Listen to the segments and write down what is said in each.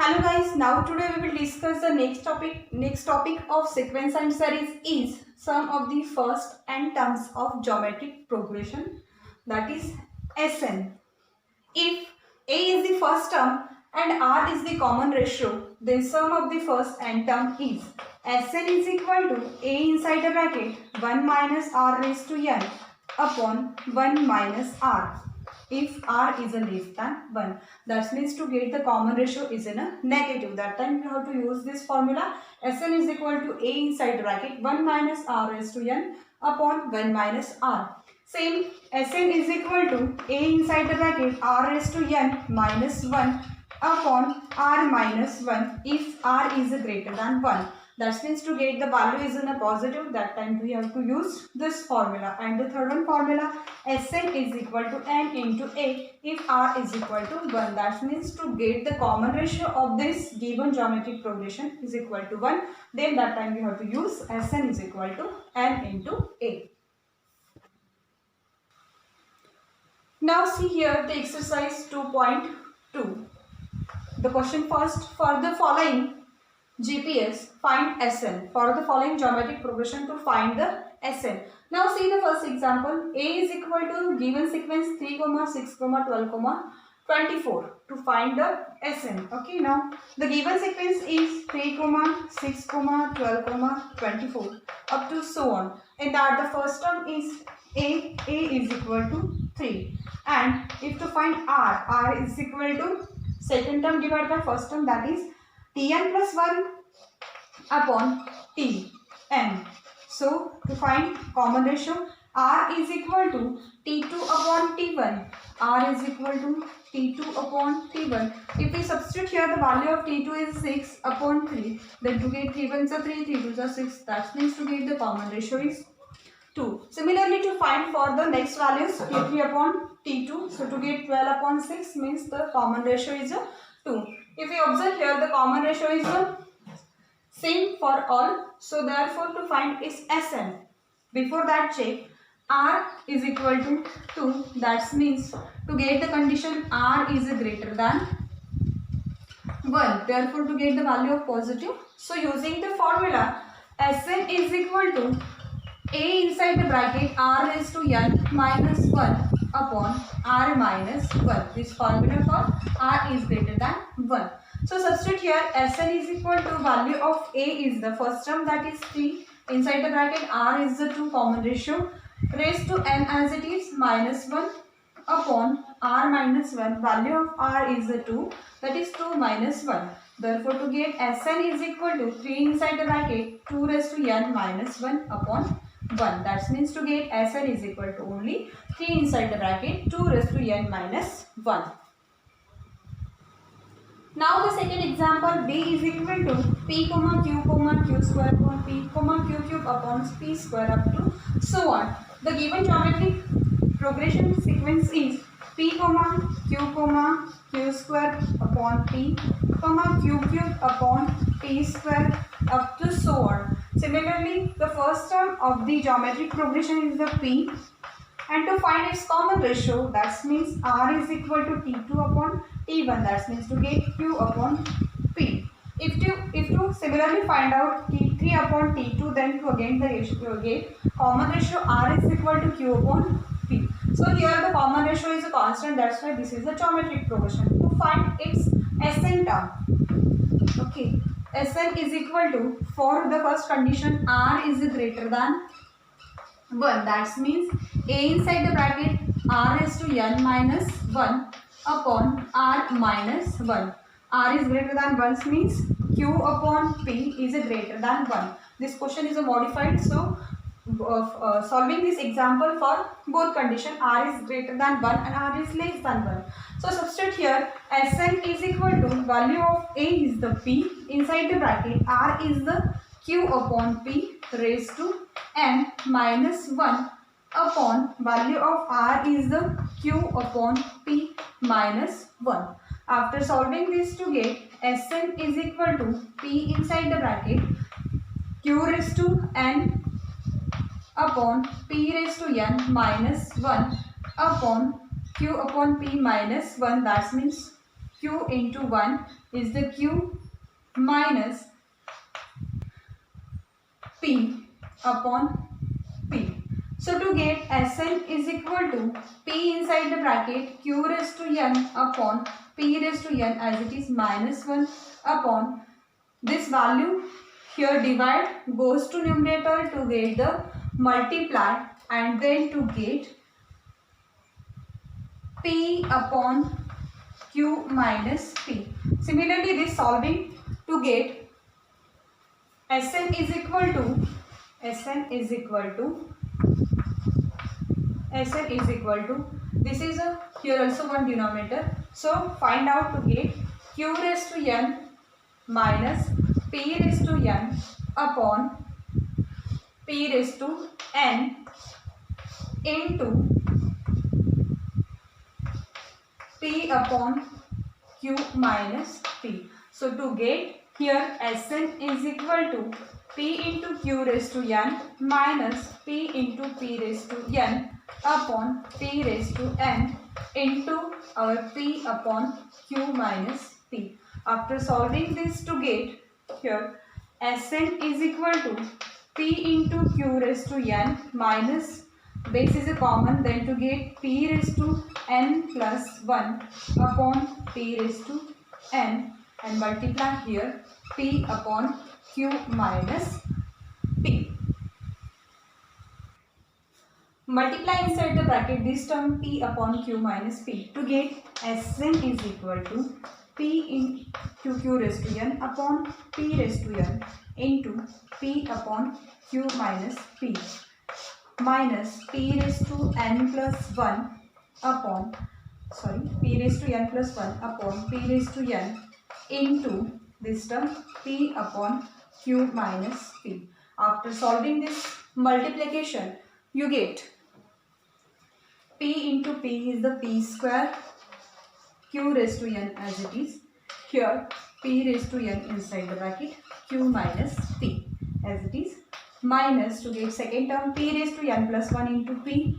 Hello guys, now today we will discuss the next topic. Next topic of sequence and series is sum of the first n terms of geometric progression, that is Sn. If A is the first term and R is the common ratio, then sum of the first n term is Sn is equal to A inside the bracket 1 minus R raised to n upon 1 minus R. If R is a less than 1, that means to get the common ratio is in a negative. That time you have to use this formula. Sn is equal to A inside the bracket 1 minus R raised to n upon 1 minus R. Same, Sn is equal to A inside the bracket R raised to n minus 1 upon R minus 1 if R is greater than 1. That means to get the value is in a positive, that time we have to use this formula. And the third one formula, Sn is equal to n into A if R is equal to 1. That means to get the common ratio of this given geometric progression is equal to 1. Then that time we have to use Sn is equal to n into A. Now see here the exercise 2.2. The question first, for the following GPS find Sn. For the following geometric progression to find the Sn. Now see the first example. A is equal to given sequence 3, 6, 12, 24 to find the Sn. Okay, now the given sequence is 3, 6, 12, 24 up to so on. And that the first term is A is equal to 3. And if to find R is equal to second term divided by first term, that is Tn plus 1 upon Tn. So to find common ratio, R is equal to T2 upon T1. R is equal to T2 upon T1. If we substitute here the value of T2 is 6 upon 3, then to get 3 1s are 3, 3 2s are 6. That means to get the common ratio is 2. Similarly, to find for the next values T3 upon T2, so to get 12 upon 6 means the common ratio is 2. If we observe here, the common ratio is same for all. So therefore, to find is Sn. Before that, check R is equal to 2. That means to get the condition R is greater than 1. Therefore, to get the value of positive. So using the formula, Sn is equal to A inside the bracket R raised to n minus 1 upon R minus 1. This formula for R is greater than 1. So substitute here Sn is equal to value of A is the first term, that is 3. Inside the bracket R is the 2 common ratio raised to n as it is minus 1 upon R minus 1. Value of R is the 2, that is 2 minus 1. Therefore to get Sn is equal to 3 inside the bracket 2 raised to n minus 1 upon 1. That means to get Sn is equal to only 3 inside the bracket 2 raised to n minus 1. Now the second example, B is equal to P, Q square upon P, Q cube upon P square up to so on. The given geometric progression sequence is P, Q square upon P, Q cube upon P square up to so on. Similarly, the first term of the geometric progression is the P, and to find its common ratio, that means R is equal to T2 upon T1. That means to get Q upon P. If to similarly find out T3 upon T2, then to again the ratio get common ratio R is equal to Q upon P. So here the common ratio is a constant. That's why this is a geometric progression. To find its Sn term, okay, Sn is equal to, for the first condition R is greater than 1. That means A inside the bracket R raised to n minus 1 upon R minus 1. R is greater than 1 means Q upon P is greater than 1. This question is modified. So solving this example for both condition, R is greater than 1 and R is less than 1. So substitute here Sn is equal to value of A is the P inside the bracket R is the Q upon P raised to n minus 1 upon value of R is the Q upon P minus 1. After solving this to get Sn is equal to P inside the bracket Q raised to n upon P raised to n minus 1 upon Q upon P minus 1. That means q into 1 is the q minus p upon p. So to get Sn is equal to p inside the bracket q raised to n upon p raised to n, as it is minus 1 upon this value here divide goes to numerator to get the multiply, and then to get p upon q minus p. Similarly, this solving to get Sn is equal to this is a here also one denominator. So find out to get q raised to n minus p raised to n upon p raised to n into p upon q minus p. So to get here Sn is equal to p into q raised to n minus p into p raised to n upon p raised to n into our p upon q minus p. After solving this to get here Sn is equal to p into q raised to n minus base is a common, then to get p raised to n plus 1 upon p raised to n, and multiply here p upon q minus p. Multiply inside the bracket this term p upon q minus p to get Sn is equal to p into q raised to n upon p raised to n into p upon q minus p minus p raised to n plus 1 upon p raised to n plus 1 upon p raised to n into this term p upon q minus p. After solving this multiplication, you get p into p is the p square, q raised to n as it is, here p raised to n inside the bracket, q minus p as it is, minus to get second term p raised to n plus 1 into p,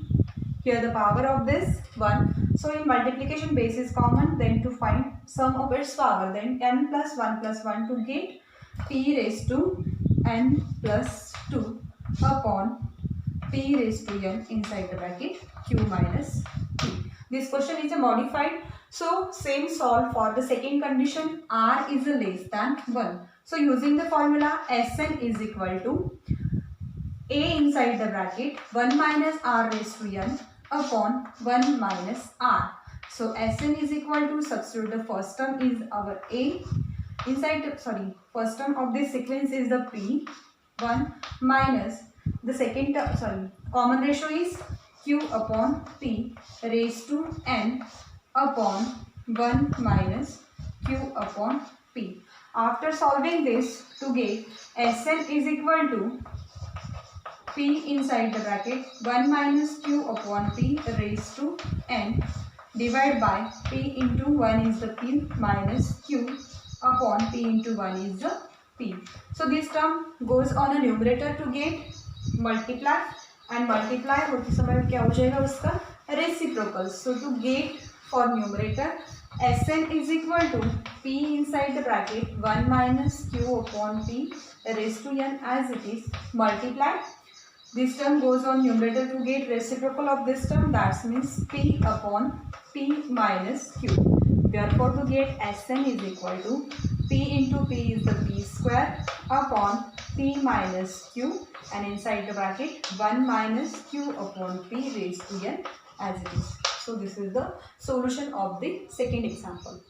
here the power of this 1. So in multiplication base is common, then to find sum of its power, then n plus 1 to get p raised to n plus 2 upon p raised to n inside the bracket q minus p. This question is a modified, so same solve for the second condition, r is a less than 1. So using the formula Sn is equal to a inside the bracket 1 minus r raised to n upon 1 minus r. So Sn is equal to, substitute the first term is our a inside the first term of this sequence is the p 1 minus the second term common ratio is q upon p raised to n upon 1 minus q upon p. After solving this to get Sn is equal to p inside the bracket 1 minus q upon p raised to n divided by p into 1 is the p minus q upon p into 1 is the p. So this term goes on a numerator to get multiply, and multiply होते समय क्या हो जाएगा उसका reciprocal. So to get for numerator Sn is equal to p inside the bracket 1 minus q upon p raised to n as it is, multiply this term goes on numerator to get reciprocal of this term, that means p upon p minus q. Therefore to get Sn is equal to p into p is the p square upon p minus q, and inside the bracket 1 minus q upon p raised to n as it is. So this is the solution of the second example.